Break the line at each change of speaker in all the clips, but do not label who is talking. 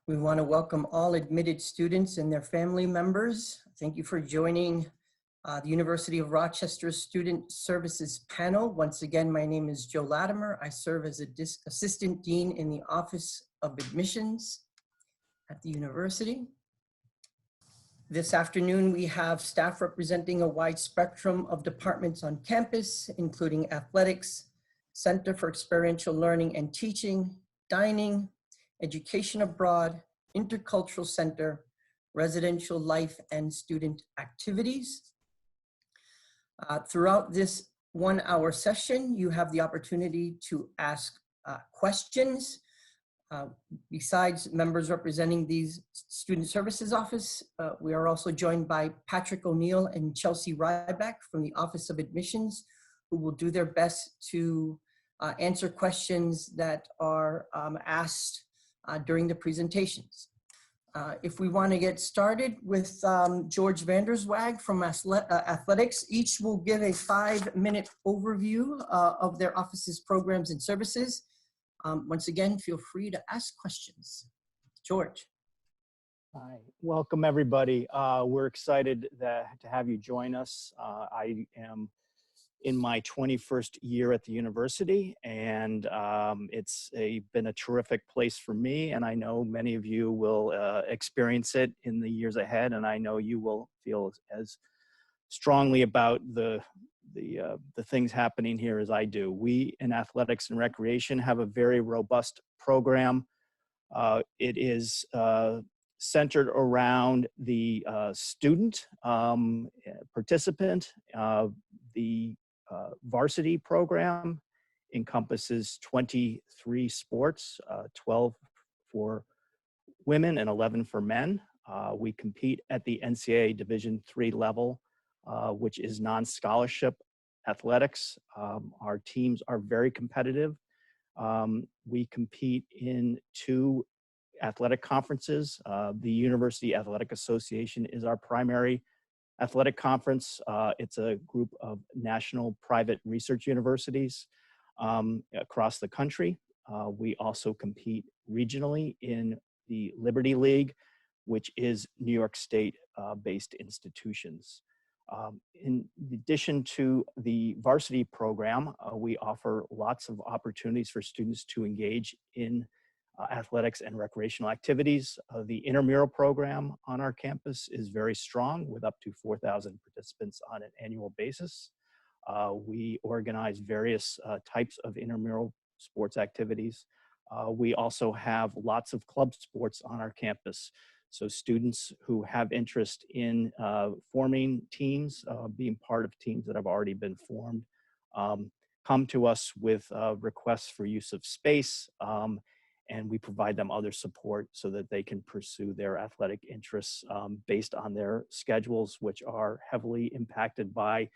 We want to welcome all admitted students and their family members. Thank you for joining the University of Rochester Student Services panel. Once again, my name is Joe Latimer. I serve as Assistant Dean in the Office of Admissions at the university. This afternoon, we have staff representing a wide spectrum of departments on campus, including athletics, Center for Experiential Learning and Teaching, dining, education abroad, Intercultural Center, residential life and student activities. Throughout this 1 hour session, you have the opportunity to ask questions. Besides members representing these Student Services Office, we are also joined by Patrick O'Neill and Chelsea Ryback from the Office of Admissions, who will do their best to answer questions that are asked during the presentations. If we want to get started with George Vanderswag from Athletics, each will give a 5-minute overview of their office's programs and services. Once again, feel free to ask questions. George.
Hi, welcome everybody. We're excited to have you join us. I am in my 21st year at the university, and it's been a terrific place for me, and I know many of you will experience it in the years ahead, and I know you will feel as strongly about the things happening here as I do. We in athletics and recreation have a very robust program. It is centered around the student participant. The varsity program encompasses 23 sports, 12 for women and 11 for men. We compete at the NCAA Division III level, which is non-scholarship athletics. Our teams are very competitive. We compete in 2 athletic conferences. The University Athletic Association is our primary athletic conference. It's a group of national private research universities across the country. We also compete regionally in the Liberty League, which is New York State based institutions. In addition to the varsity program, we offer lots of opportunities for students to engage in athletics and recreational activities. The intramural program on our campus is very strong, with up to 4,000 participants on an annual basis. We organize various types of intramural sports activities. We also have lots of club sports on our campus. So students who have interest in forming teams, being part of teams that have already been formed, come to us with requests for use of space, and we provide them other support so that they can pursue their athletic interests based on their schedules, which are heavily impacted by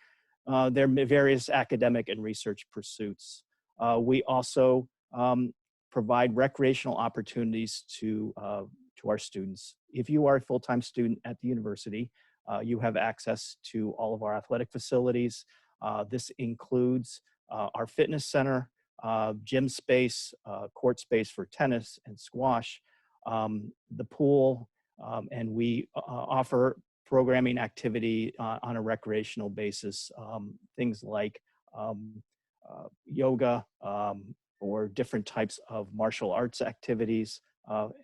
their various academic and research pursuits. We also provide recreational opportunities to our students. If you are a full-time student at the university, you have access to all of our athletic facilities. This includes our fitness center, gym space, court space for tennis and squash, the pool, and we offer programming activity on a recreational basis, things like yoga or different types of martial arts activities,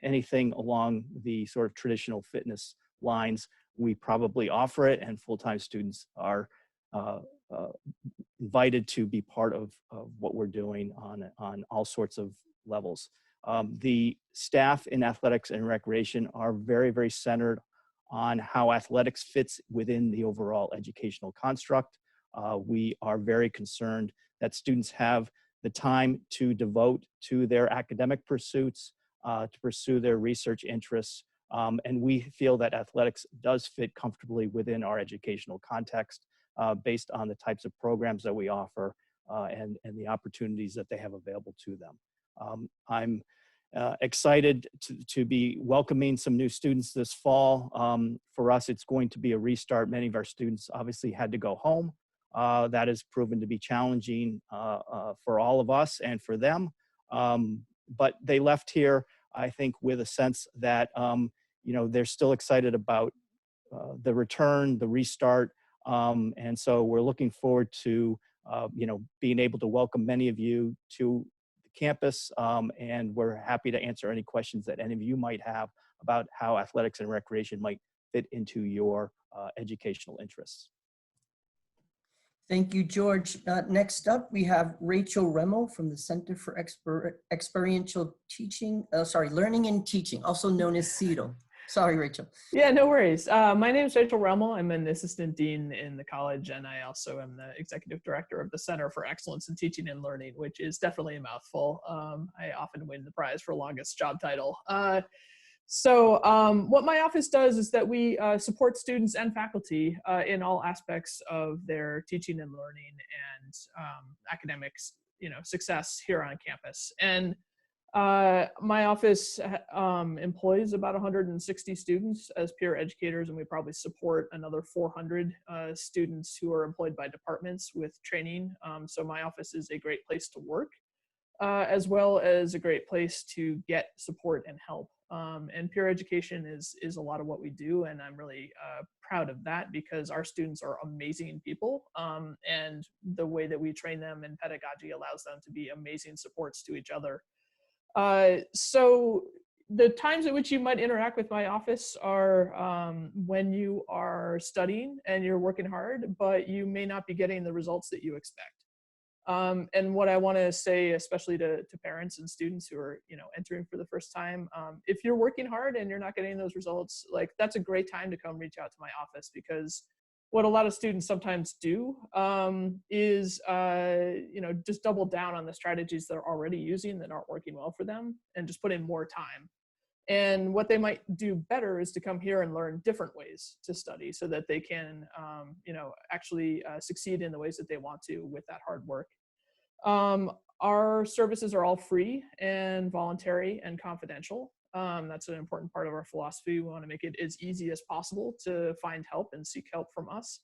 anything along the sort of traditional fitness lines. We probably offer it, and full-time students are invited to be part of what we're doing on all sorts of levels. The staff in athletics and recreation are very, very centered on how athletics fits within the overall educational construct. We are very concerned that students have the time to devote to their academic pursuits, to pursue their research interests, and we feel that athletics does fit comfortably within our educational context based on the types of programs that we offer and the opportunities that they have available to them. I'm excited to be welcoming some new students this fall. For us, it's going to be a restart. Many of our students obviously had to go home. That has proven to be challenging for all of us and for them. But they left here I think with a sense that, they're still excited about the return, the restart. And so we're looking forward to, being able to welcome many of you to the campus. And we're happy to answer any questions that any of you might have about how athletics and recreation might fit into your educational interests.
Thank you, George. Next up, we have Rachel Remo from the Center for Experiential Teaching, Learning and Teaching, also known as CETL. Sorry, Rachel.
Yeah, no worries. My name is Rachel Remo. I'm an assistant dean in the college, and I also am the executive director of the Center for Excellence in Teaching and Learning, which is definitely a mouthful. I often win the prize for longest job title. So what my office does is that we support students and faculty in all aspects of their teaching and learning and academics, success here on campus. And my office employs about 160 students as peer educators, and we probably support another 400 students who are employed by departments with training. So my office is a great place to work, as well as a great place to get support and help. And peer education is a lot of what we do, and I'm really proud of that because our students are amazing people, and the way that we train them in pedagogy allows them to be amazing supports to each other. So the times at which you might interact with my office are when you are studying and you're working hard, but you may not be getting the results that you expect. And what I want to say, especially to parents and students who are, entering for the first time, if you're working hard and you're not getting those results, that's a great time to come reach out to my office, because what a lot of students sometimes do is, just double down on the strategies they're already using that aren't working well for them and just put in more time. And what they might do better is to come here and learn different ways to study so that they can, actually succeed in the ways that they want to with that hard work. Our services are all free and voluntary and confidential. That's an important part of our philosophy. We want to make it as easy as possible to find help and seek help from us.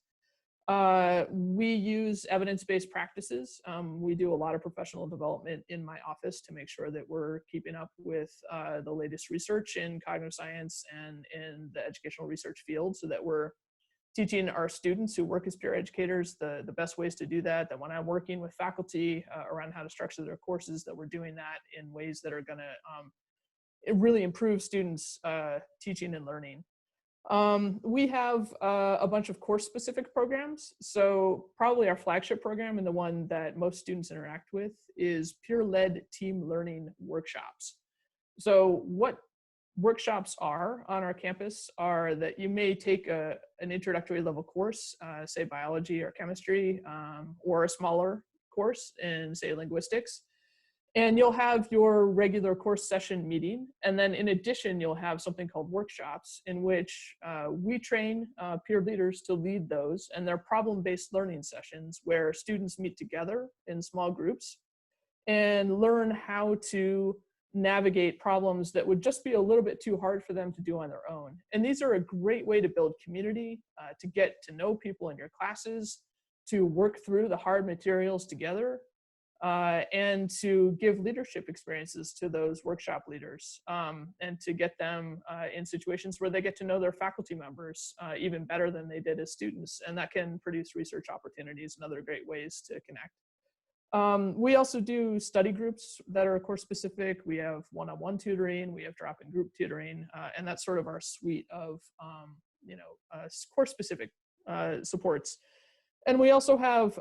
We use evidence-based practices. We do a lot of professional development in my office to make sure that we're keeping up with the latest research in cognitive science and in the educational research field, so that we're teaching our students who work as peer educators the best ways to do that. That when I'm working with faculty around how to structure their courses, that we're doing that in ways that are going to really improve students' teaching and learning. We have a bunch of course-specific programs. So probably our flagship program, and the one that most students interact with, is peer-led team learning workshops. So what workshops are on our campus are that you may take an introductory level course, say biology or chemistry, or a smaller course in, say, linguistics. And you'll have your regular course session meeting. And then in addition, you'll have something called workshops, in which we train peer leaders to lead those. And they're problem-based learning sessions where students meet together in small groups and learn how to navigate problems that would just be a little bit too hard for them to do on their own. And these are a great way to build community, to get to know people in your classes, to work through the hard materials together, and to give leadership experiences to those workshop leaders, and to get them in situations where they get to know their faculty members even better than they did as students. And that can produce research opportunities and other great ways to connect. We also do study groups that are course specific. We have one-on-one tutoring, we have drop-in group tutoring, and that's sort of our suite of course specific supports. And we also have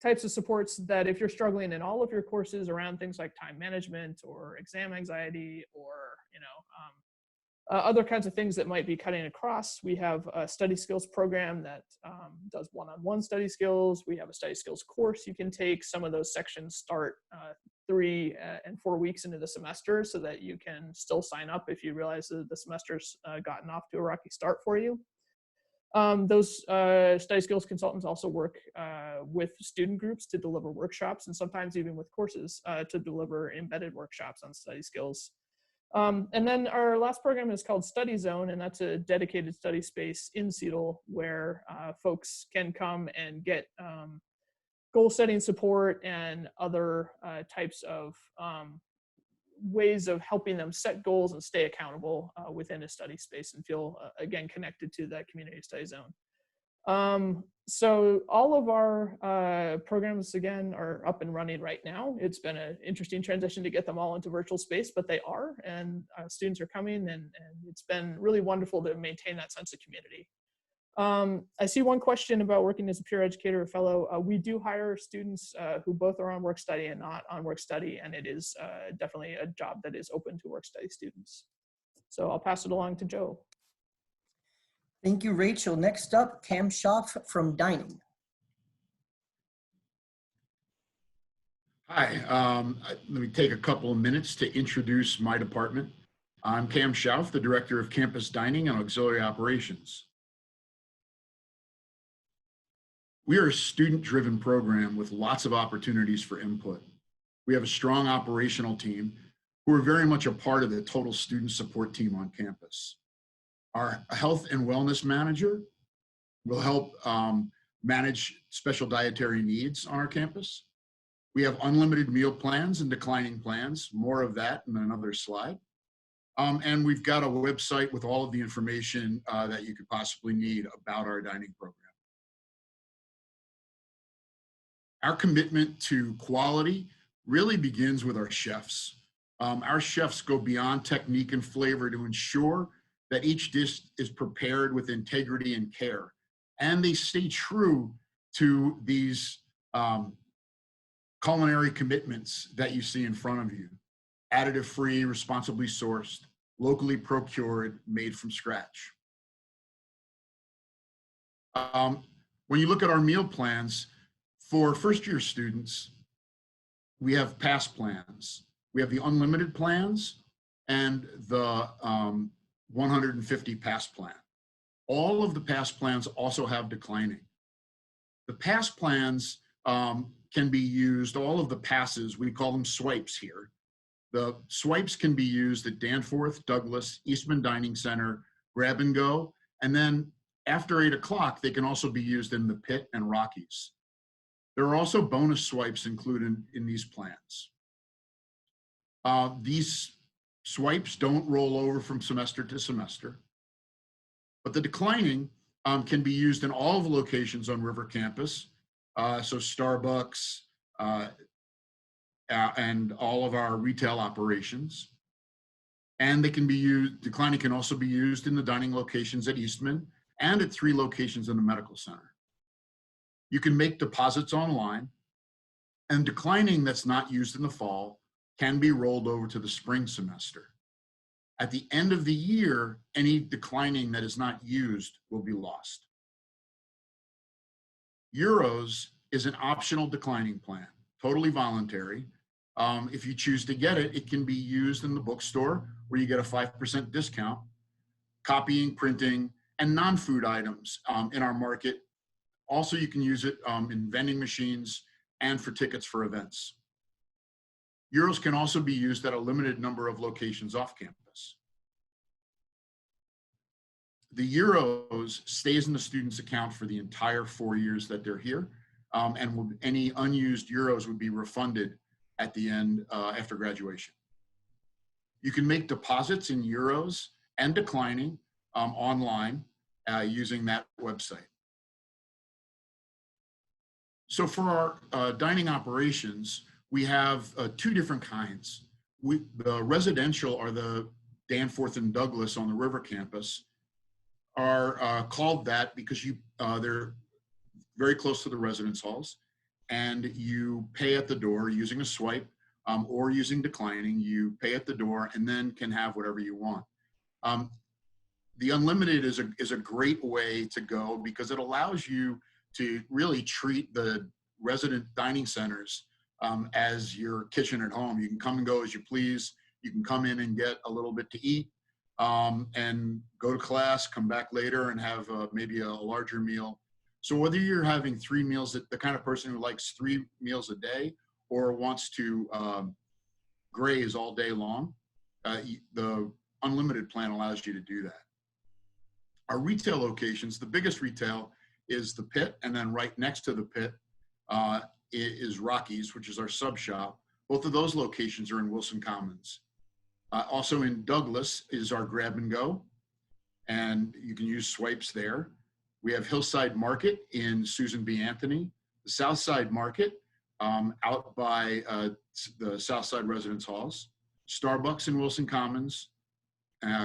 types of supports that if you're struggling in all of your courses around things like time management or exam anxiety or other kinds of things that might be cutting across, we have a study skills program that does one-on-one study skills. We have a study skills course you can take. Some of those sections start 3 and 4 weeks into the semester, so that you can still sign up if you realize that the semester's gotten off to a rocky start for you. Those study skills consultants also work with student groups to deliver workshops, and sometimes even with courses to deliver embedded workshops on study skills. And then our last program is called Study Zone, and that's a dedicated study space in CETL where folks can come and get goal setting support and other types of ways of helping them set goals and stay accountable within a study space and feel, again, connected to that community study zone. So all of our programs, again, are up and running right now. It's been an interesting transition to get them all into virtual space, but they are, and students are coming, and it's been really wonderful to maintain that sense of community. I see one question about working as a peer educator or fellow. We do hire students who both are on work study and not on work study, and it is definitely a job that is open to work study students. So I'll pass it along to Joe.
Thank you, Rachel. Next up, Cam Schaff from Dining.
Hi, let me take a couple of minutes to introduce my department. I'm Cam Schaff, the Director of Campus Dining and Auxiliary Operations. We are a student-driven program with lots of opportunities for input. We have a strong operational team who are very much a part of the total student support team on campus. Our health and wellness manager will help manage special dietary needs on our campus. We have unlimited meal plans and declining plans, more of that in another slide. And we've got a website with all of the information that you could possibly need about our dining program. Our commitment to quality really begins with our chefs. Our chefs go beyond technique and flavor to ensure that each dish is prepared with integrity and care. And they stay true to these culinary commitments that you see in front of you. Additive-free, responsibly sourced, locally procured, made from scratch. When you look at our meal plans, for first-year students, we have pass plans. We have the unlimited plans and the 150 pass plan. All of the pass plans also have declining. The pass plans can be used, all of the passes, we call them swipes here. The swipes can be used at Danforth, Douglas, Eastman Dining Center, Grab and Go, and then after 8 o'clock, they can also be used in the Pit and Rockies. There are also bonus swipes included in these plans. These swipes don't roll over from semester to semester, but the declining can be used in all of the locations on River Campus, so Starbucks and all of our retail operations. And they can be used, declining can also be used in the dining locations at Eastman and at 3 locations in the medical center. You can make deposits online, and declining that's not used in the fall can be rolled over to the spring semester. At the end of the year, any declining that is not used will be lost. Euros is an optional declining plan, totally voluntary. If you choose to get it, it can be used in the bookstore where you get a 5% discount, copying, printing, and non-food items in our market. Also, you can use it in vending machines and for tickets for events. Euros can also be used at a limited number of locations off campus. The Euros stays in the student's account for the entire 4 years that they're here, and any unused Euros would be refunded at the end after graduation. You can make deposits in Euros and declining online using that website. So for our dining operations, we have 2 different kinds. The residential, are the Danforth and Douglas on the River Campus, are called that because they're very close to the residence halls, and you pay at the door using a swipe or using declining. You pay at the door and then can have whatever you want. The unlimited is a great way to go because it allows you to really treat the resident dining centers as your kitchen at home. You can come and go as you please. You can come in and get a little bit to eat and go to class, come back later and have maybe a larger meal. So whether you're having 3 meals, the kind of person who likes 3 meals a day or wants to graze all day long, the unlimited plan allows you to do that. Our retail locations, the biggest retail is the Pit, and then right next to the Pit is Rockies, which is our sub shop. Both of those locations are in Wilson Commons. Also in Douglas is our Grab and Go, and you can use swipes there. We have Hillside Market in Susan B. Anthony, the Southside Market out by the Southside Residence Halls, Starbucks in Wilson Commons,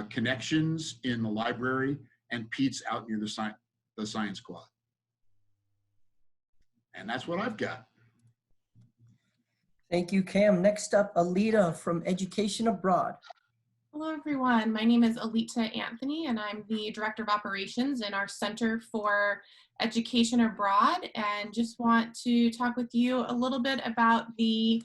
Connections in the library, and Pete's out near the Science Quad. And that's what I've got.
Thank you, Cam. Next up, Alita from Education Abroad.
Hello, everyone. My name is Alita Anthony, and I'm the Director of Operations in our Center for Education Abroad, and just want to talk with you a little bit about the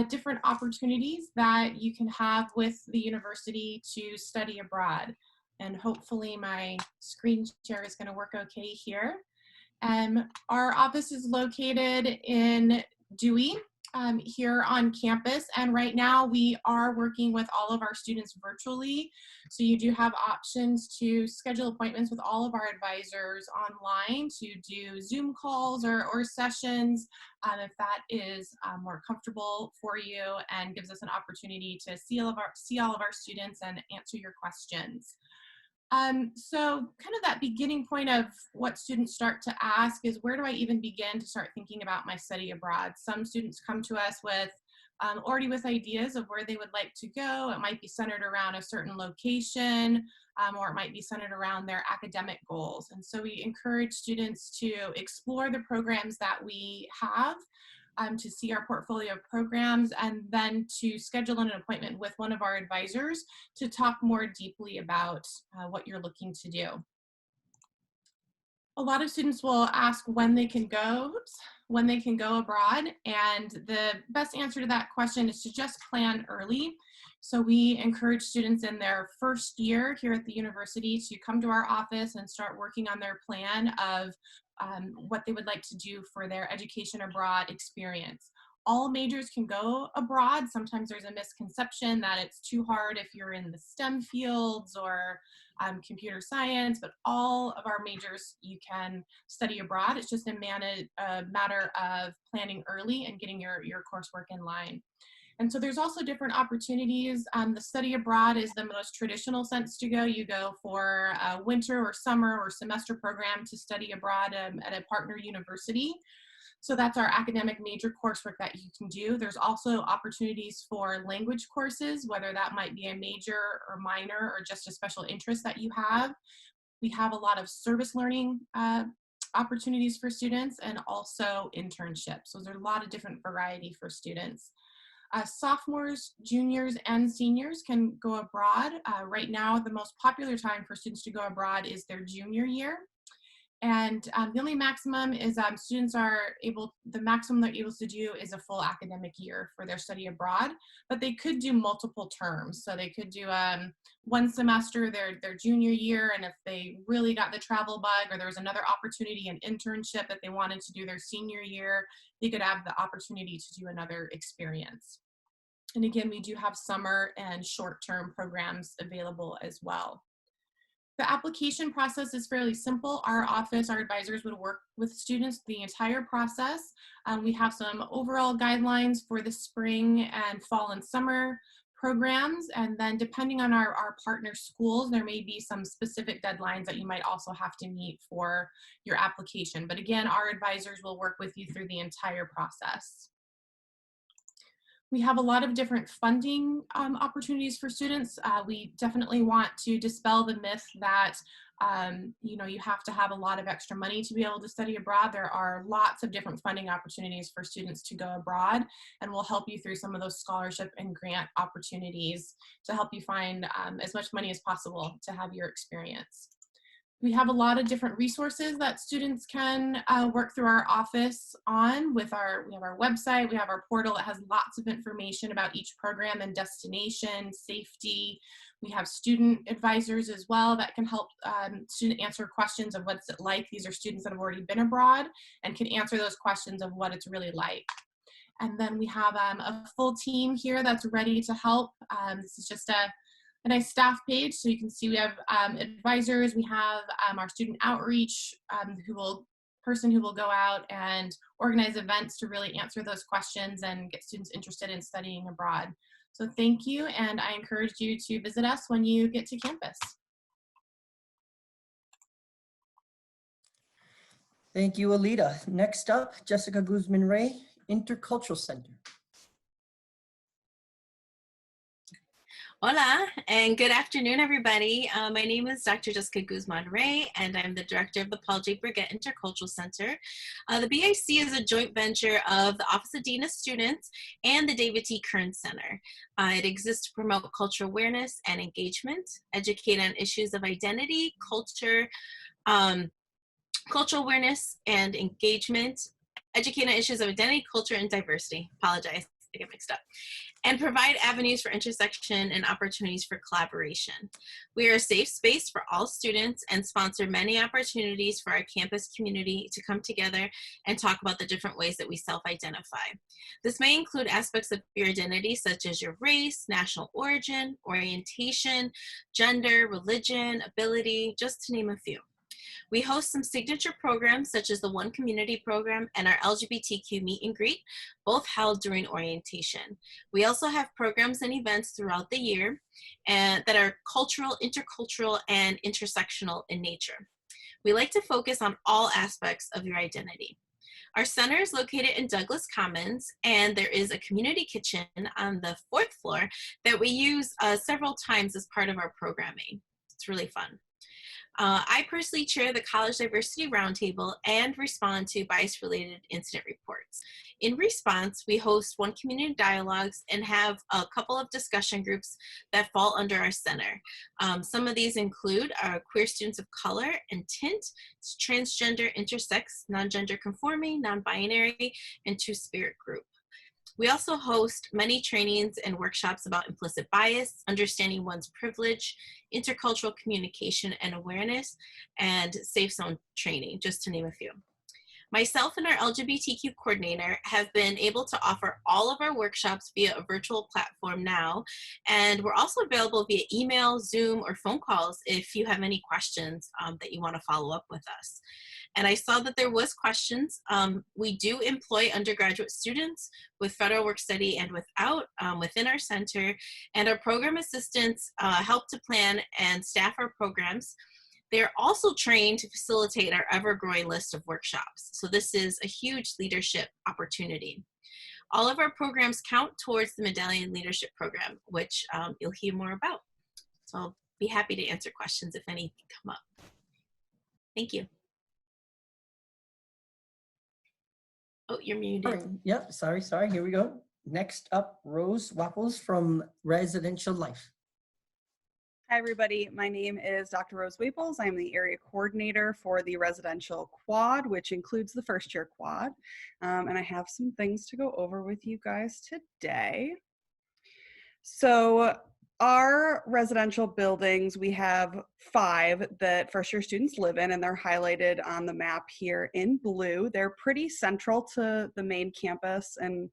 different opportunities that you can have with the university to study abroad. And hopefully my screen share is going to work okay here. Our office is located in Dewey, here on campus, and right now we are working with all of our students virtually, so you do have options to schedule appointments with all of our advisors online to do Zoom calls or sessions if that is more comfortable for you and gives us an opportunity to see all of our students and answer your questions. So kind of that beginning point of what students start to ask is, where do I even begin to start thinking about my study abroad? Some students come to us with already with ideas of where they would like to go. It might be centered around a certain location, or it might be centered around their academic goals. And so we encourage students to explore the programs that we have, to see our portfolio of programs, and then to schedule an appointment with one of our advisors to talk more deeply about what you're looking to do. A lot of students will ask when they can go abroad, and the best answer to that question is to just plan early. So we encourage students in their first year here at the university to come to our office and start working on their plan of what they would like to do for their education abroad experience. All majors can go abroad. Sometimes there's a misconception that it's too hard if you're in the STEM fields or computer science, but all of our majors you can study abroad. It's just a matter of planning early and getting your coursework in line. And so there's also different opportunities. The study abroad is the most traditional sense to go. You go for a winter or summer or semester program to study abroad at a partner university. So that's our academic major coursework that you can do. There's also opportunities for language courses, whether that might be a major or minor or just a special interest that you have. We have a lot of service learning opportunities for students, and also internships. So there's a lot of different variety for students. Sophomores, juniors, and seniors can go abroad. Right now, the most popular time for students to go abroad is their junior year. And the only maximum is the maximum they're able to do is a full academic year for their study abroad, but they could do multiple terms. So they could do one semester their junior year, and if they really got the travel bug or there was another opportunity, an internship that they wanted to do their senior year, they could have the opportunity to do another experience. And again, we do have summer and short-term programs available as well. The application process is fairly simple. Our advisors would work with students the entire process. We have some overall guidelines for the spring and fall and summer programs, and then depending on our partner schools, there may be some specific deadlines that you might also have to meet for your application. But again, our advisors will work with you through the entire process. We have a lot of different funding opportunities for students. We definitely want to dispel the myth that you have to have a lot of extra money to be able to study abroad. There are lots of different funding opportunities for students to go abroad, and we'll help you through some of those scholarship and grant opportunities to help you find as much money as possible to have your experience. We have a lot of different resources that students can work through our office on. We have our website, we have our portal that has lots of information about each program and destination, safety. We have student advisors as well that can help students answer questions of what's it like. These are students that have already been abroad and can answer those questions of what it's really like. And then we have a full team here that's ready to help. This is just a nice staff page, so you can see we have advisors, we have our student outreach person who will go out and organize events to really answer those questions and get students interested in studying abroad. So thank you, and I encourage you to visit us when you get to campus.
Thank you, Alita. Next up, Jessica Guzman Ray, Intercultural Center.
Hola, and good afternoon, everybody. My name is Dr. Jessica Guzman Ray, and I'm the director of the Paul J. Brigette Intercultural Center. The BIC is a joint venture of the Office of Dean of Students and the David T. Kern Center. It exists to promote cultural awareness and engagement, educate on issues of identity, culture, cultural awareness and engagement, educate on issues of identity, culture, and diversity. Apologize, I get mixed up. And provide avenues for intersection and opportunities for collaboration. We are a safe space for all students and sponsor many opportunities for our campus community to come together and talk about the different ways that we self-identify. This may include aspects of your identity such as your race, national origin, orientation, gender, religion, ability, just to name a few. We host some signature programs such as the One Community program and our LGBTQ meet and greet, both held during orientation. We also have programs and events throughout the year that are cultural, intercultural, and intersectional in nature. We like to focus on all aspects of your identity. Our center is located in Douglas Commons, and there is a community kitchen on the 4th floor that we use several times as part of our programming. It's really fun. I personally chair the College Diversity Roundtable and respond to bias-related incident reports. In response, we host One Community Dialogues and have a couple of discussion groups that fall under our center. Some of these include queer students of color and tint, transgender, intersex, non-gender conforming, non-binary, and two-spirit group. We also host many trainings and workshops about implicit bias, understanding one's privilege, intercultural communication and awareness, and safe zone training, just to name a few. Myself and our LGBTQ coordinator have been able to offer all of our workshops via a virtual platform now, and we're also available via email, Zoom, or phone calls if you have any questions that you want to follow up with us. And I saw that there was questions. We do employ undergraduate students with federal work study and without within our center, and our program assistants help to plan and staff our programs. They're also trained to facilitate our ever-growing list of workshops. So this is a huge leadership opportunity. All of our programs count towards the Medallion Leadership program, which you'll hear more about. So I'll be happy to answer questions if any come up. Thank you. Oh, you're muted.
Yep, sorry, here we go. Next up, Rose Wapples from Residential Life.
Hi, everybody. My name is Dr. Rose Waples. I'm the area coordinator for the residential quad, which includes the first year quad. And I have some things to go over with you guys today. So our residential buildings, we have 5 that first year students live in, and they're highlighted on the map here in blue. They're pretty central to the main campus, and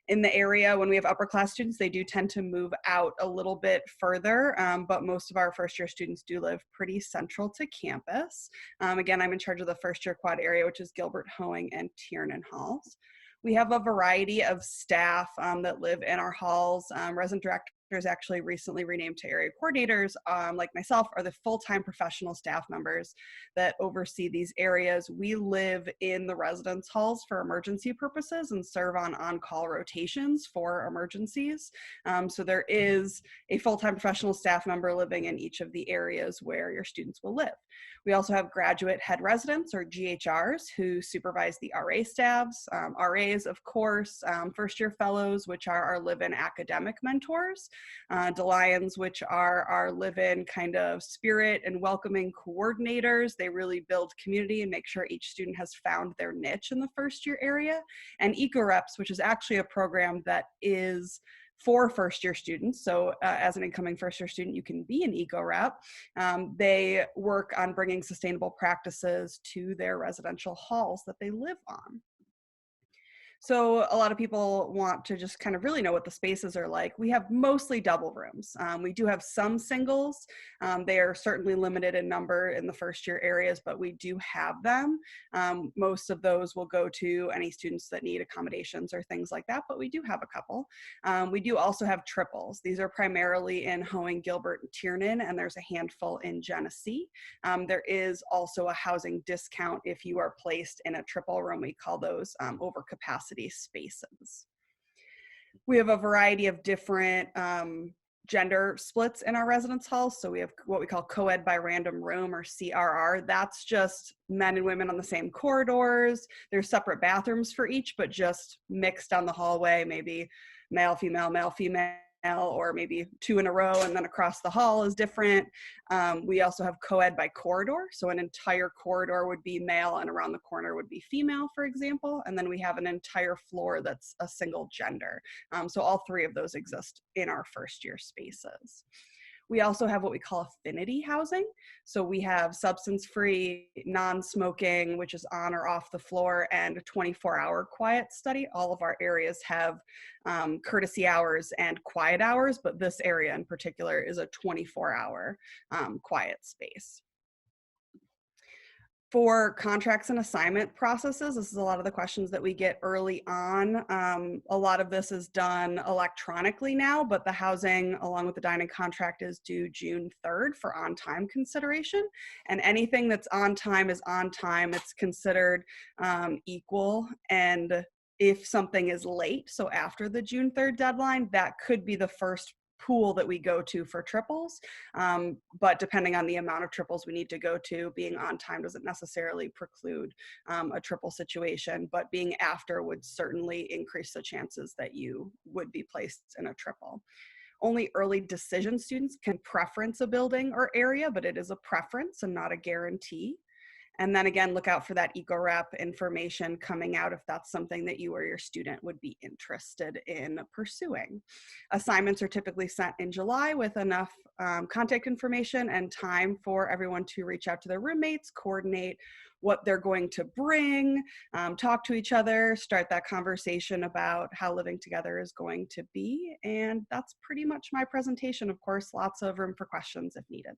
in the area, when we have upper class students, they do tend to move out a little bit further, but most of our first year students do live pretty central to campus. Again, I'm in charge of the first year quad area, which is Gilbert, Hoeing, and Tiernan halls. We have a variety of staff that live in our halls. Resident directors actually recently renamed to area coordinators, like myself, are the full-time professional staff members that oversee these areas. We live in the residence halls for emergency purposes and serve on on-call rotations for emergencies. So there is a full-time professional staff member living in each of the areas where your students will live. We also have graduate head residents, or GHRs, who supervise the RA staffs. RAs, of course, first year fellows, which are our live-in academic mentors. DeLions, which are our live-in kind of spirit and welcoming coordinators. They really build community and make sure each student has found their niche in the first year area. And Eco-Reps, which is actually a program that is for first year students. So as an incoming first year student, you can be an eco-rep. They work on bringing sustainable practices to their residential halls that they live on. So a lot of people want to just kind of really know what the spaces are like. We have mostly double rooms. We do have some singles. They are certainly limited in number in the first year areas, but we do have them. Most of those will go to any students that need accommodations or things like that, but we do have a couple. We do also have triples. These are primarily in Hoeing, Gilbert, and Tiernan, and there's a handful in Genesee. There is also a housing discount if you are placed in a triple room. We call those overcapacity spaces. We have a variety of different gender splits in our residence halls. So we have what we call co-ed by random room, or CRR. That's just men and women on the same corridors. There's separate bathrooms for each, but just mixed down the hallway, maybe male, female, or maybe two in a row and then across the hall is different. We also have co-ed by corridor. So an entire corridor would be male and around the corner would be female, for example. And then we have an entire floor that's a single gender. So all three of those exist in our first year spaces. We also have what we call affinity housing. So we have substance-free, non-smoking, which is on or off the floor, and a 24-hour quiet study. All of our areas have courtesy hours and quiet hours, but this area in particular is a 24-hour quiet space. For contracts and assignment processes, this is a lot of the questions that we get early on. A lot of this is done electronically now, but the housing along with the dining contract is due June 3rd for on-time consideration. And anything that's on time is on time. It's considered equal. And if something is late, so after the June 3rd deadline, that could be the first pool that we go to for triples, but depending on the amount of triples we need to go to, being on time doesn't necessarily preclude a triple situation, but being after would certainly increase the chances that you would be placed in a triple. Only early decision students can preference a building or area, but it is a preference and not a guarantee. And then again, look out for that eco-rep information coming out if that's something that you or your student would be interested in pursuing. Assignments are typically sent in July with enough contact information and time for everyone to reach out to their roommates, coordinate what they're going to bring, talk to each other, start that conversation about how living together is going to be. And that's pretty much my presentation. Of course, lots of room for questions if needed.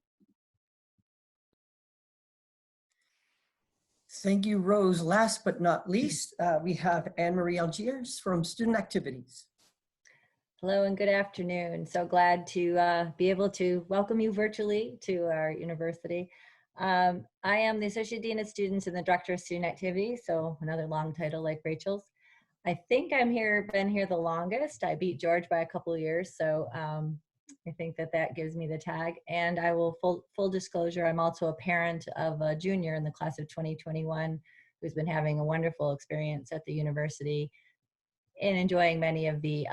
Thank you, Rose. Last but not least, we have Anne-Marie Algiers from Student Activities.
Hello and good afternoon. So glad to be able to welcome you virtually to our university. I am the Associate Dean of Students and the Director of Student Activities, so another long title like Rachel's. I think been here the longest. I beat George by a couple of years, so I think that gives me the tag. And I will, full disclosure, I'm also a parent of a junior in the class of 2021 who's been having a wonderful experience at the university and enjoying many of the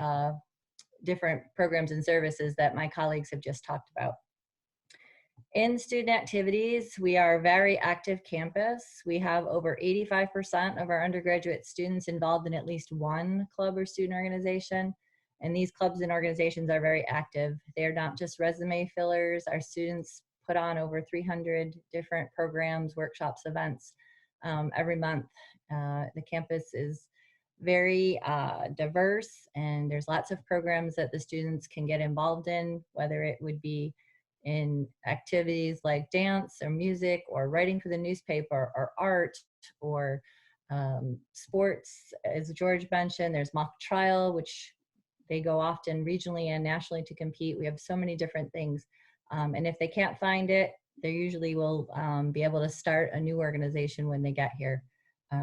different programs and services that my colleagues have just talked about. In student activities, we are a very active campus. We have over 85% of our undergraduate students involved in at least one club or student organization. And these clubs and organizations are very active. They're not just resume fillers. Our students put on over 300 different programs, workshops, events every month. The campus is very diverse, and there's lots of programs that the students can get involved in, whether it would be in activities like dance or music or writing for the newspaper or art or sports. As George mentioned, there's mock trial, which they go often regionally and nationally to compete. We have so many different things. And if they can't find it, they usually will be able to start a new organization when they get here.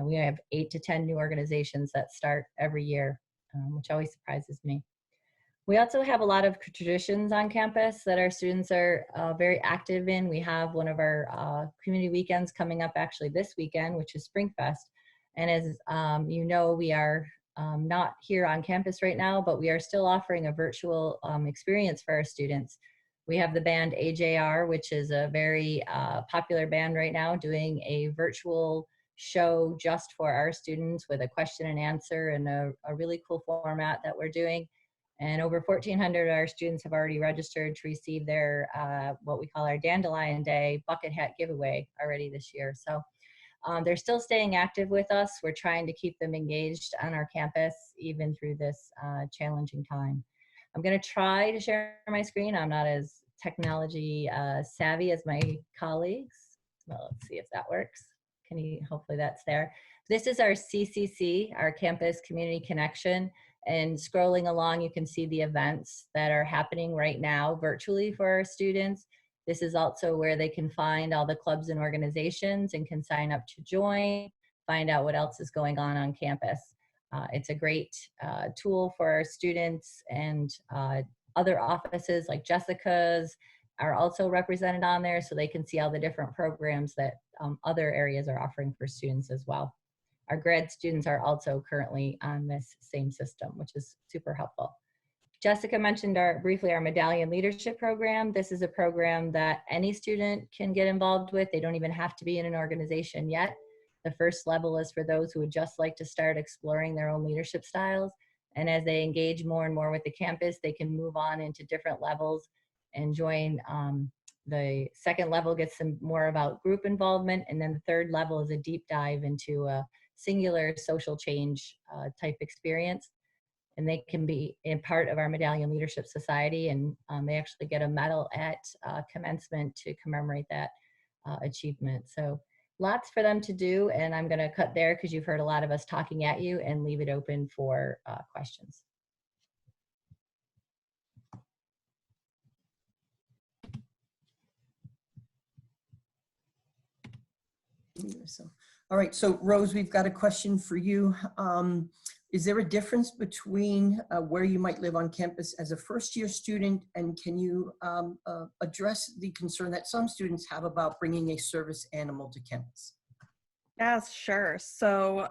We have 8 to 10 new organizations that start every year, which always surprises me. We also have a lot of traditions on campus that our students are very active in. We have one of our community weekends coming up actually this weekend, which is Springfest. And as you know, we are not here on campus right now, but we are still offering a virtual experience for our students. We have the band AJR, which is a very popular band right now, doing a virtual show just for our students with a question and answer and a really cool format that we're doing. And over 1,400 of our students have already registered to receive their, what we call our Dandelion Day bucket hat giveaway already this year. So They're still staying active with us. We're trying to keep them engaged on our campus, even through this challenging time. I'm going to try to share my screen. I'm not as technology savvy as my colleagues. Well, let's see if that works. Hopefully that's there. This is our CCC, our Campus Community Connection. And scrolling along, you can see the events that are happening right now virtually for our students. This is also where they can find all the clubs and organizations and can sign up to join, find out what else is going on campus. It's a great tool for our students, and other offices like Jessica's are also represented on there, so they can see all the different programs that other areas are offering for students as well. Our grad students are also currently on this same system, which is super helpful. Jessica mentioned briefly our Medallion Leadership program. This is a program that any student can get involved with. They don't even have to be in an organization yet. The first level is for those who would just like to start exploring their own leadership styles. And as they engage more and more with the campus, they can move on into different levels and join. The second level gets them more about group involvement. And then the third level is a deep dive into a singular social change type experience. And they can be a part of our Medallion Leadership Society, and they actually get a medal at commencement to commemorate that achievement. So lots for them to do, and I'm going to cut there because you've heard a lot of us talking at you, and leave it open for questions.
So, all right, so Rose, we've got a question for you. Is there a difference between where you might live on campus as a first-year student, and can you address the concern that some students have about bringing a service animal to campus?
Yes, sure. So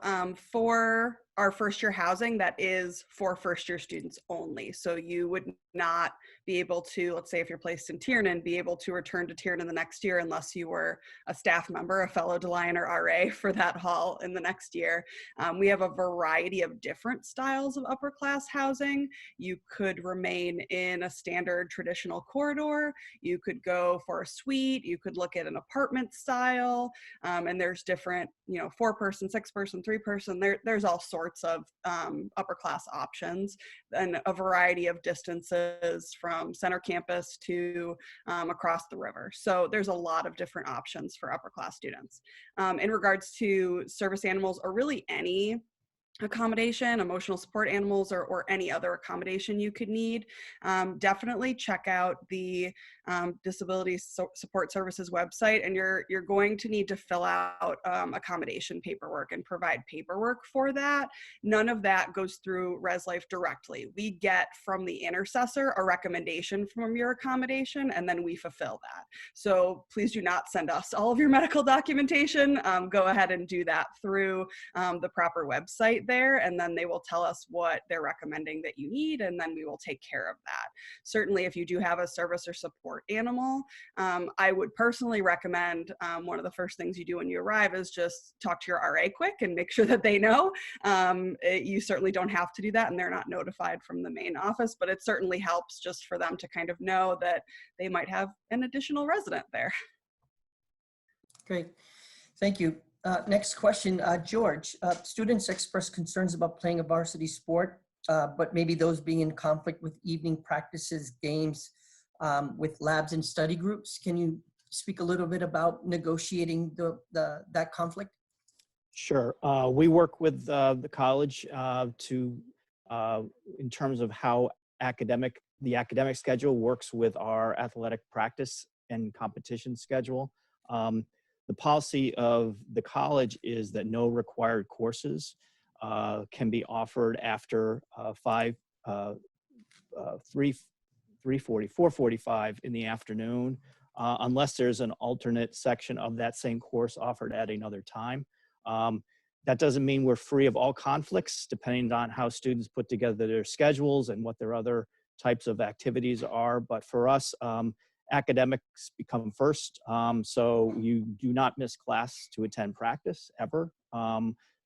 for our first year housing, that is for first year students only. So you would not be able to, let's say if you're placed in Tiernan, be able to return to Tiernan the next year unless you were a staff member, a fellow DeLion or RA for that hall in the next year. We have a variety of different styles of upper class housing. You could remain in a standard traditional corridor. You could go for a suite. You could look at an apartment style. And there's different, 4-person, 6-person, 3-person, there's all sorts of upper class options, and a variety of distances from center campus to across the river. So there's a lot of different options for upper class students. In regards to service animals, or really any accommodation, emotional support animals, or any other accommodation you could need, definitely check out the Disability Support Services website, and you're going to need to fill out accommodation paperwork and provide paperwork for that. None of that goes through ResLife directly. We get from the intercessor a recommendation from your accommodation, and then we fulfill that. So please do not send us all of your medical documentation. Go ahead and do that through the proper website there, and then they will tell us what they're recommending that you need, and then we will take care of that. Certainly, if you do have a service or support animal, I would personally recommend one of the first things you do when you arrive is just talk to your RA quick and make sure that they know. You certainly don't have to do that, and they're not notified from the main office, but it certainly helps just for them to kind of know that they might have an additional resident there.
Great, thank you. Next question, George. Students express concerns about playing a varsity sport, but maybe those being in conflict with evening practices, games, with labs and study groups. Can you speak a little bit about negotiating that conflict?
Sure. We work with the college in terms of how the academic schedule works with our athletic practice and competition schedule. The policy of the college is that no required courses can be offered after 4:45 in the afternoon, unless there's an alternate section of that same course offered at another time. That doesn't mean we're free of all conflicts, depending on how students put together their schedules and what their other types of activities are. But for us, academics become first. So you do not miss class to attend practice ever.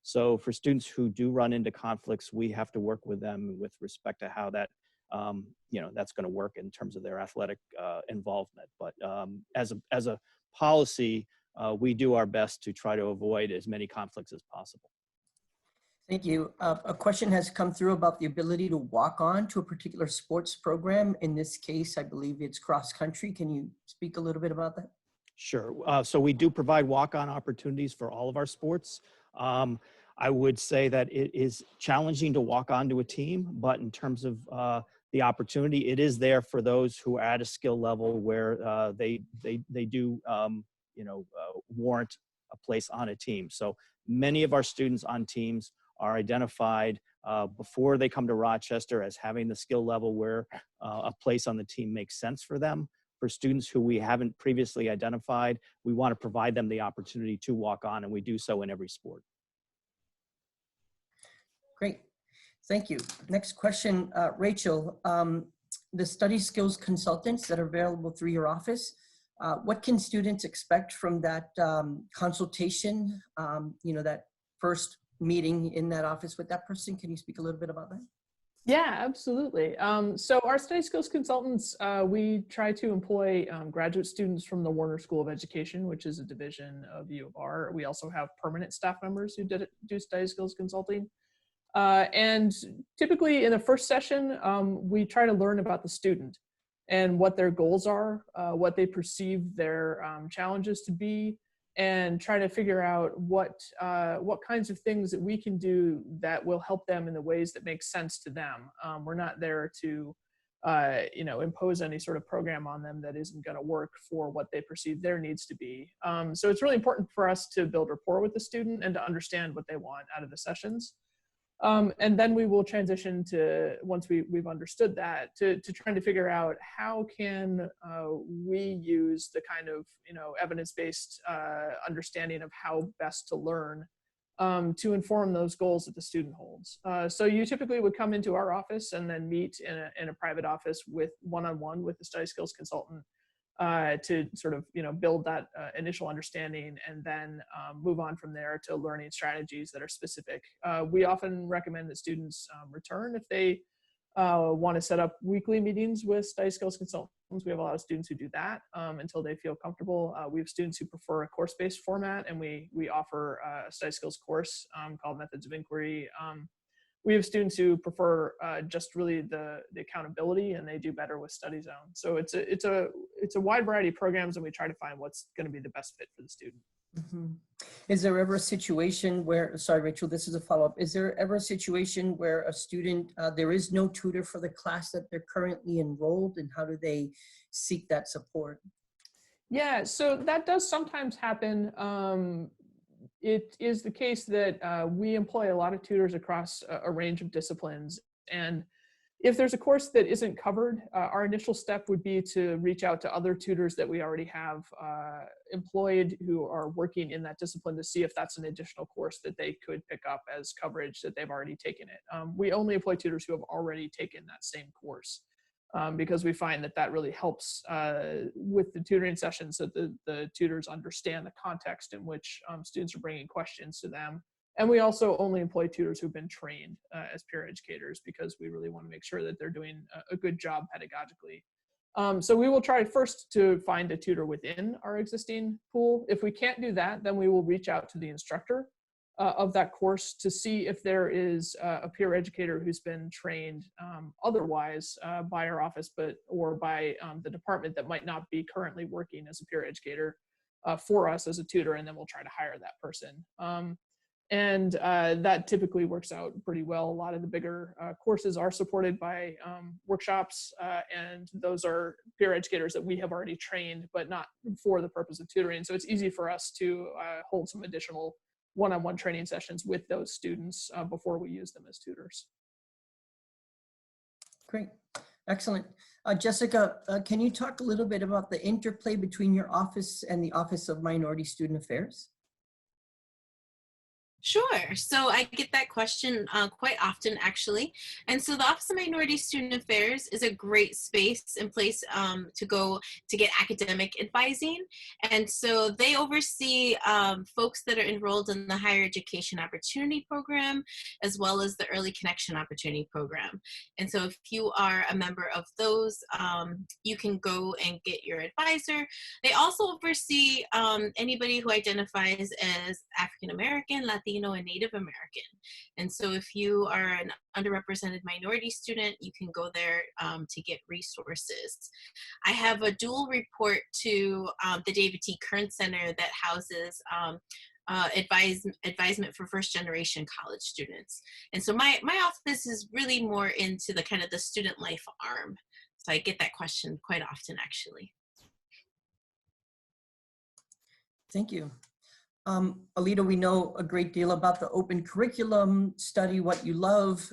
So for students who do run into conflicts, we have to work with them with respect to how that, that's going to work in terms of their athletic involvement. But as a policy, we do our best to try to avoid as many conflicts as possible.
Thank you. A question has come through about the ability to walk on to a particular sports program. In this case, I believe it's cross country. Can you speak a little bit about that?
Sure. So we do provide walk-on opportunities for all of our sports. I would say that it is challenging to walk onto a team, but in terms of the opportunity, it is there for those who are at a skill level where they do warrant a place on a team. So many of our students on teams are identified before they come to Rochester as having the skill level where a place on the team makes sense for them. For students who we haven't previously identified, we want to provide them the opportunity to walk on, and we do so in every sport.
Great, thank you. Next question, Rachel. The study skills consultants that are available through your office, what can students expect from that consultation, that first meeting in that office with that person? Can you speak a little bit about that?
Yeah, absolutely. So our study skills consultants, we try to employ graduate students from the Warner School of Education, which is a division of U of R. We also have permanent staff members who do study skills consulting. And typically in the first session, we try to learn about the student and what their goals are, what they perceive their challenges to be, and try to figure out what kinds of things that we can do that will help them in the ways that make sense to them. We're not there to impose any sort of program on them that isn't going to work for what they perceive their needs to be. So it's really important for us to build rapport with the student and to understand what they want out of the sessions. And then we will transition to, once we've understood that, to trying to figure out how can we use the kind of evidence-based understanding of how best to learn to inform those goals that the student holds. So you typically would come into our office and then meet in a private office with one-on-one with the study skills consultant to sort of build that initial understanding, and then move on from there to learning strategies that are specific. We often recommend that students return if they want to set up weekly meetings with study skills consultants. We have a lot of students who do that until they feel comfortable. We have students who prefer a course-based format, and we offer a study skills course called Methods of Inquiry. We have students who prefer just really the accountability, and they do better with study zone. So it's a wide variety of programs, and we try to find what's going to be the best fit for the student.
Mm-hmm. Is there ever a situation where, sorry, Rachel, this is a follow-up. Is there ever a situation where a student, there is no tutor for the class that they're currently enrolled, and how do they seek that support?
Yeah, so that does sometimes happen. It is the case that we employ a lot of tutors across a range of disciplines. And if there's a course that isn't covered, our initial step would be to reach out to other tutors that we already have employed who are working in that discipline to see if that's an additional course that they could pick up as coverage that they've already taken it. We only employ tutors who have already taken that same course. Because we find that really helps with the tutoring sessions, that the tutors understand the context in which students are bringing questions to them. And we also only employ tutors who've been trained as peer educators, because we really want to make sure that they're doing a good job pedagogically. So we will try first to find a tutor within our existing pool. If we can't do that, then we will reach out to the instructor of that course to see if there is a peer educator who's been trained otherwise by our office, or by the department that might not be currently working as a peer educator for us as a tutor, and then we'll try to hire that person. And that typically works out pretty well. A lot of the bigger courses are supported by workshops, and those are peer educators that we have already trained, but not for the purpose of tutoring. So it's easy for us to hold some additional one-on-one training sessions with those students before we use them as tutors.
Great, excellent. Jessica, can you talk a little bit about the interplay between your office and the Office of Minority Student Affairs?
Sure. So I get that question quite often, actually. And so the Office of Minority Student Affairs is a great space and place to go to get academic advising. And so they oversee folks that are enrolled in the Higher Education Opportunity Program, as well as the Early Connection Opportunity Program. And so if you are a member of those, you can go and get your advisor. They also oversee anybody who identifies as African American, Latino, and Native American. And so if you are an underrepresented minority student, you can go there to get resources. I have a dual report to the David T. Kern Center that houses advisement for first generation college students. And so my office is really more into the kind of the student life arm. So I get that question quite often, actually.
Thank you. Alita, we know a great deal about the open curriculum, study what you love.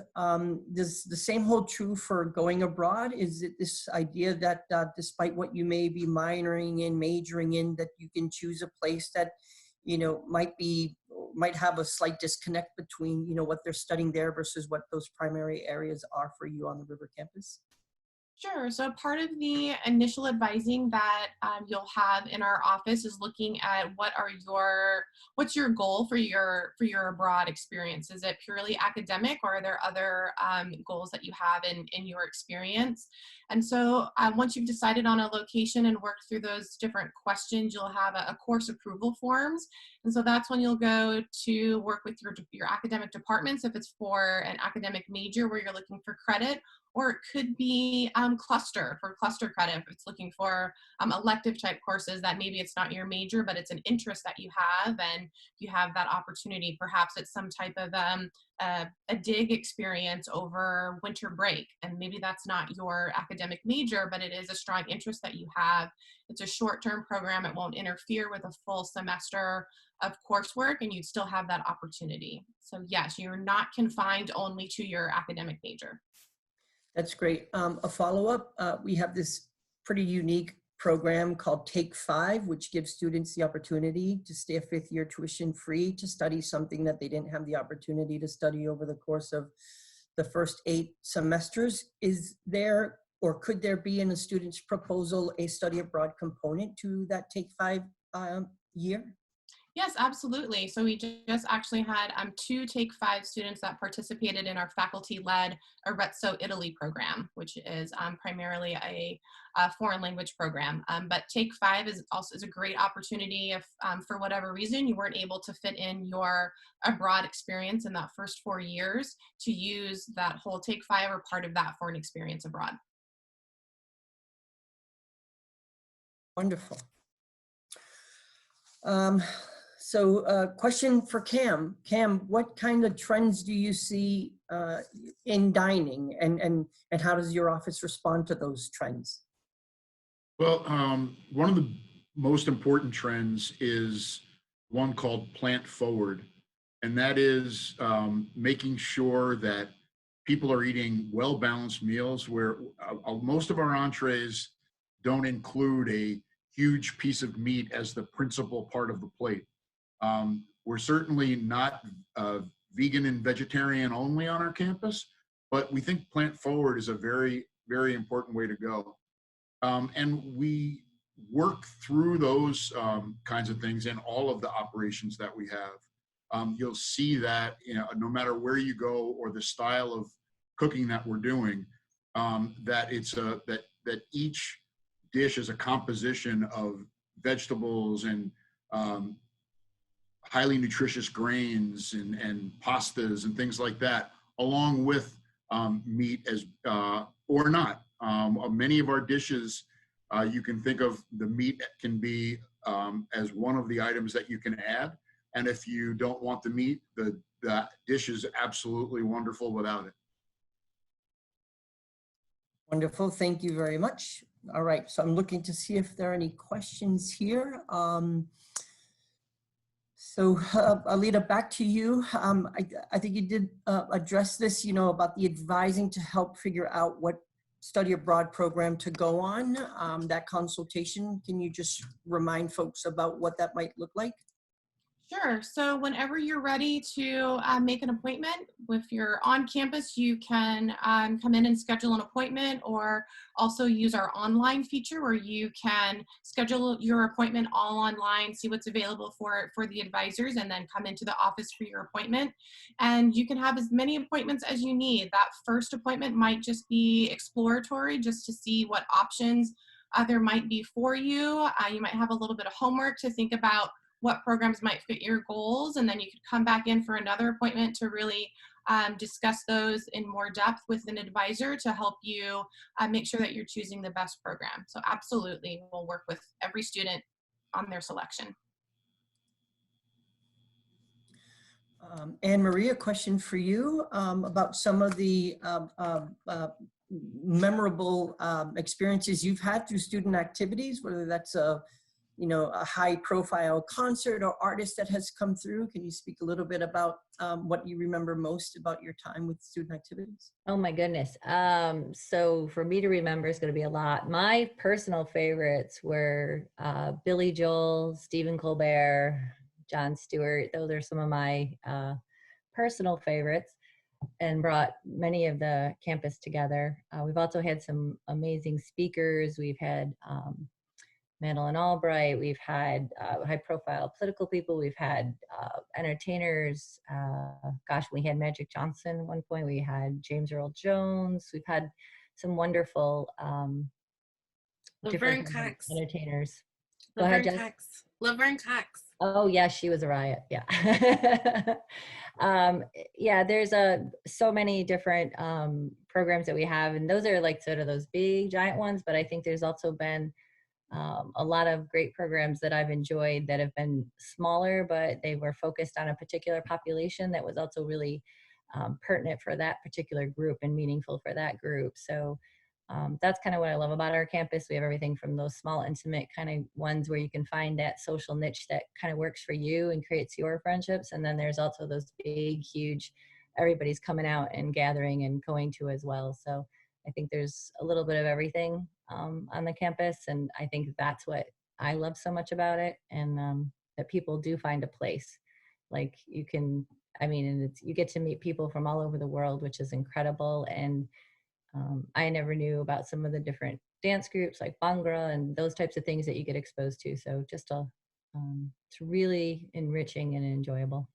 Does the same hold true for going abroad? Is it this idea that despite what you may be minoring in, majoring in, that you can choose a place that, you know, might have a slight disconnect between, you know, what they're studying there versus what those primary areas are for you on the River campus?
Sure. So part of the initial advising that you'll have in our office is looking at what's your goal for your abroad experience. Is it purely academic, or are there other goals that you have in your experience? And so once you've decided on a location and worked through those different questions, you'll have a course approval forms. And so that's when you'll go to work with your academic departments, if it's for an academic major where you're looking for credit, or it could be cluster credit if it's looking for elective type courses that maybe it's not your major, but it's an interest that you have, and you have that opportunity. Perhaps it's some type of a dig experience over winter break, and maybe that's not your academic major, but it is a strong interest that you have. It's a short-term program. It won't interfere with a full semester of coursework, and you'd still have that opportunity. So yes, you're not confined only to your academic major.
That's great. A follow-up, we have this pretty unique program called Take 5, which gives students the opportunity to stay a fifth year tuition free to study something that they didn't have the opportunity to study over the course of the first 8 semesters. Is there, or could there be in a student's proposal, a study abroad component to that Take 5 year?
Yes, absolutely. So we just actually had 2 Take 5 students that participated in our faculty-led Arezzo Italy program, which is primarily a foreign language program. But Take 5 is also a great opportunity if, for whatever reason, you weren't able to fit in your abroad experience in that first 4 years, to use that whole Take 5 or part of that for an experience abroad.
Wonderful. So question for Cam. Cam, what kind of trends do you see in dining, and how does your office respond to those trends?
Well, one of the most important trends is one called Plant Forward, and that is making sure that people are eating well-balanced meals where most of our entrees don't include a huge piece of meat as the principal part of the plate. We're certainly not vegan and vegetarian only on our campus, but we think Plant Forward is a very, very important way to go. And we work through those kinds of things in all of the operations that we have. You'll see that, you know, no matter where you go or the style of cooking that we're doing, that it's that each dish is a composition of vegetables and highly nutritious grains and pastas and things like that, along with meat as or not. Many of our dishes, you can think of the meat can be as one of the items that you can add. And if you don't want the meat, the dish is absolutely wonderful without it.
Wonderful, thank you very much. All right, so I'm looking to see if there are any questions here. So Alita, back to you. I think you did address this, you know, about the advising to help figure out what study abroad program to go on, that consultation. Can you just remind folks about what that might look like?
Sure. So whenever you're ready to make an appointment, if you're on campus, you can come in and schedule an appointment, or also use our online feature where you can schedule your appointment all online, see what's available for the advisors, and then come into the office for your appointment. And you can have as many appointments as you need. That first appointment might just be exploratory, just to see what options there might be for you. You might have a little bit of homework to think about what programs might fit your goals, and then you could come back in for another appointment to really discuss those in more depth with an advisor to help you make sure that you're choosing the best program. So absolutely, we'll work with every student on their selection.
Anne Marie, a question for you about some of the memorable experiences you've had through student activities, whether that's a high-profile concert or artist that has come through. Can you speak a little bit about what you remember most about your time with student activities?
Oh my goodness. So for me to remember is going to be a lot. My personal favorites were Billy Joel, Stephen Colbert, Jon Stewart. Those are some of my personal favorites, and brought many of the campus together. We've also had some amazing speakers. We've had Madeleine Albright, we've had high-profile political people, we've had entertainers. We had Magic Johnson at one point, we had James Earl Jones, we've had some wonderful
Laverne
different
Cox.
entertainers. Go
Laverne
ahead, Jess.
Cox. Laverne Cox.
Oh yeah, she was a riot. Yeah. Yeah, there's so many different programs that we have, and those are like sort of those big giant ones, but I think there's also been a lot of great programs that I've enjoyed that have been smaller, but they were focused on a particular population that was also really pertinent for that particular group and meaningful for that group. So that's kind of what I love about our campus. We have everything from those small, intimate kind of ones where you can find that social niche that kind of works for you and creates your friendships. And then there's also those big, huge, everybody's coming out and gathering and going to as well. So I think there's a little bit of everything on the campus. And I think that's what I love so much about it. And that people do find a place. Like you can, and you get to meet people from all over the world, which is incredible. And I never knew about some of the different dance groups like Bhangra and those types of things that you get exposed to. So just it's really enriching and enjoyable.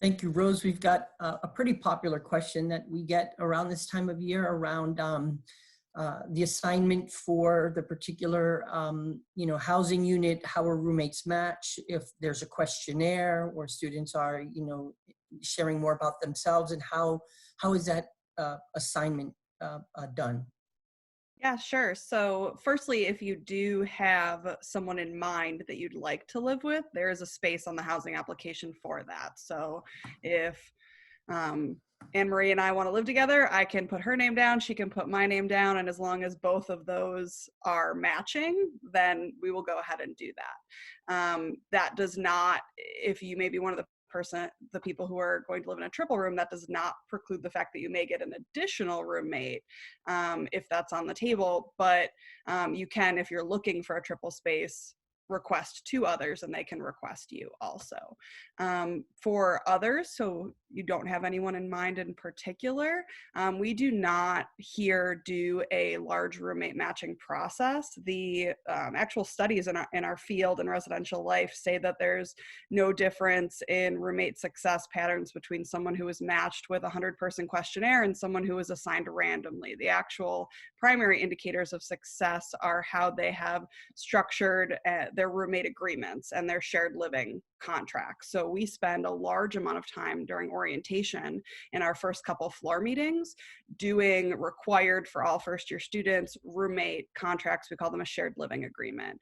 Thank you, Rose. We've got a pretty popular question that we get around this time of year around the assignment for the particular housing unit, how are roommates match, if there's a questionnaire where students are sharing more about themselves, and how is that assignment done?
Yeah, sure. So firstly, if you do have someone in mind that you'd like to live with, there is a space on the housing application for that. So if Anne Marie and I want to live together, I can put her name down, she can put my name down, and as long as both of those are matching, then we will go ahead and do that. That does not, if you may be one of the people who are going to live in a triple room, that does not preclude the fact that you may get an additional roommate if that's on the table, but you can, if you're looking for a triple space, request 2 others and they can request you also. For others, so you don't have anyone in mind in particular, we do not here do a large roommate matching process. The actual studies in our field in residential life say that there's no difference in roommate success patterns between someone who is matched with a 100-person questionnaire and someone who is assigned randomly. The actual primary indicators of success are how they have structured their roommate agreements and their shared living contracts. So we spend a large amount of time during orientation in our first couple floor meetings doing required for all first-year students roommate contracts. We call them a shared living agreement.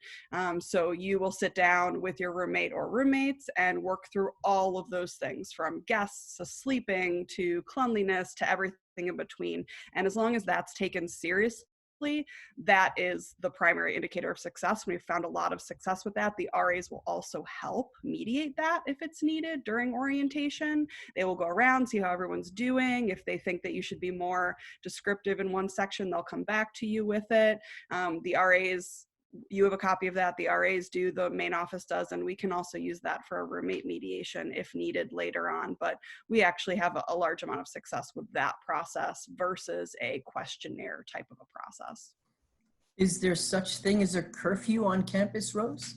So you will sit down with your roommate or roommates and work through all of those things, from guests to sleeping to cleanliness to everything in between. And as long as that's taken seriously, that is the primary indicator of success. We've found a lot of success with that. The RAs will also help mediate that if it's needed during orientation. They will go around, see how everyone's doing. If they think that you should be more descriptive in one section, they'll come back to you with it. The RAs you have a copy of that, the RAs do, the main office does, and we can also use that for a roommate mediation if needed later on. But we actually have a large amount of success with that process versus a questionnaire type of a process.
Is there such thing as a curfew on campus, Rose?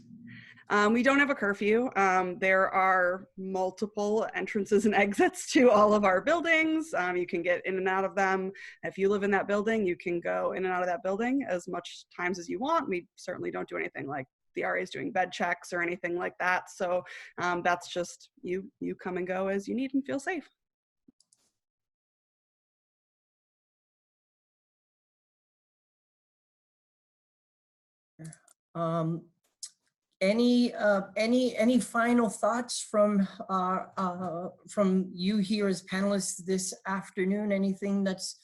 We don't have a curfew. There are multiple entrances and exits to all of our buildings. You can get in and out of them. If you live in that building, you can go in and out of that building as much times as you want. We certainly don't do anything like the RA is doing bed checks or anything like that. So that's just you come and go as you need and feel safe.
Any final thoughts from you here as panelists this afternoon? Anything that's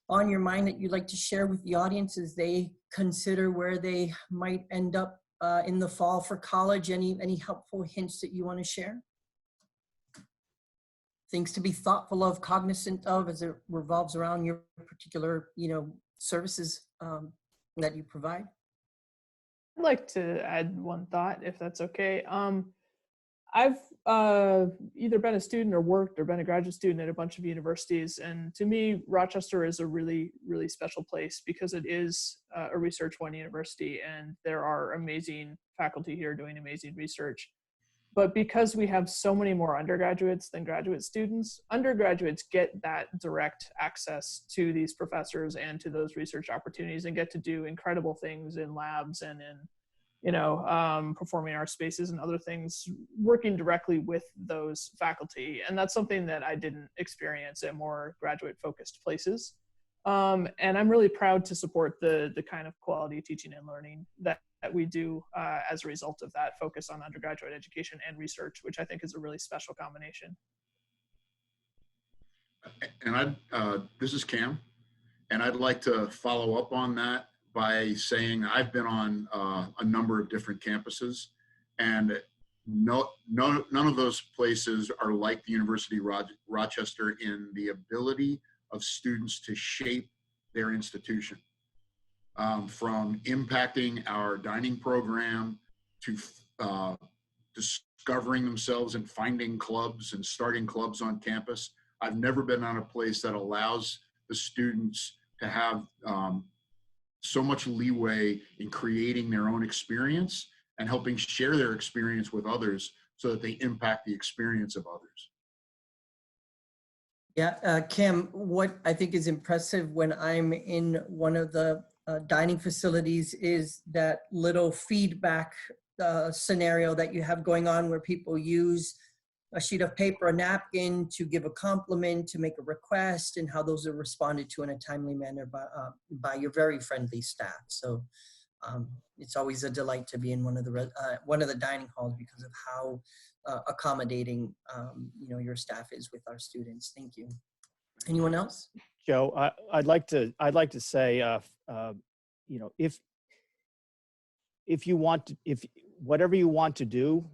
on your mind that you'd like to share with the audience as they consider where they might end up in the fall for college? Any helpful hints that you want to share? Things to be thoughtful of, cognizant of as it revolves around your particular, services that you provide?
I'd like to add one thought, if that's okay. I've either been a student or worked or been a graduate student at a bunch of universities. And to me, Rochester is a really, really special place because it is a Research One university and there are amazing faculty here doing amazing research. But because we have so many more undergraduates than graduate students, undergraduates get that direct access to these professors and to those research opportunities and get to do incredible things in labs and in performing arts spaces and other things, working directly with those faculty. And that's something that I didn't experience at more graduate focused places. And I'm really proud to support the kind of quality teaching and learning that we do as a result of that focus on undergraduate education and research, which I think is a really special combination.
And this is Cam, and I'd like to follow up on that by saying I've been on a number of different campuses, and none of those places are like the University of Rochester in the ability of students to shape their institution. From impacting our dining program to discovering themselves and finding clubs and starting clubs on campus. I've never been on a place that allows the students to have so much leeway in creating their own experience and helping share their experience with others so that they impact the experience of others.
Yeah, Kim, what I think is impressive when I'm in one of the dining facilities is that little feedback scenario that you have going on where people use a sheet of paper, a napkin to give a compliment, to make a request, and how those are responded to in a timely manner by your very friendly staff. So it's always a delight to be in one of the dining halls because of how accommodating your staff is with our students. Thank you. Anyone else?
Joe, I'd like to say, if whatever you want to do,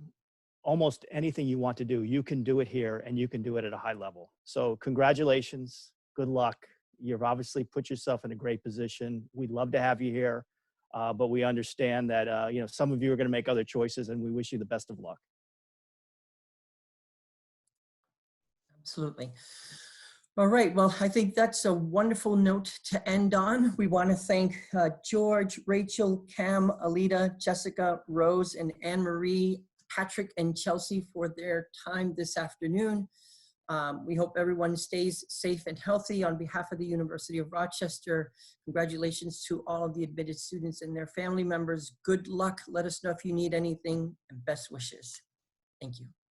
almost anything you want to do, you can do it here and you can do it at a high level. So congratulations, good luck. You've obviously put yourself in a great position. We'd love to have you here, but we understand that, some of you are going to make other choices and we wish you the best of luck.
Absolutely. All right, well, I think that's a wonderful note to end on. We want to thank George, Rachel, Cam, Alita, Jessica, Rose, and Anne-Marie, Patrick, and Chelsea for their time this afternoon. We hope everyone stays safe and healthy. On behalf of the University of Rochester, congratulations to all of the admitted students and their family members. Good luck. Let us know if you need anything, and best wishes. Thank you.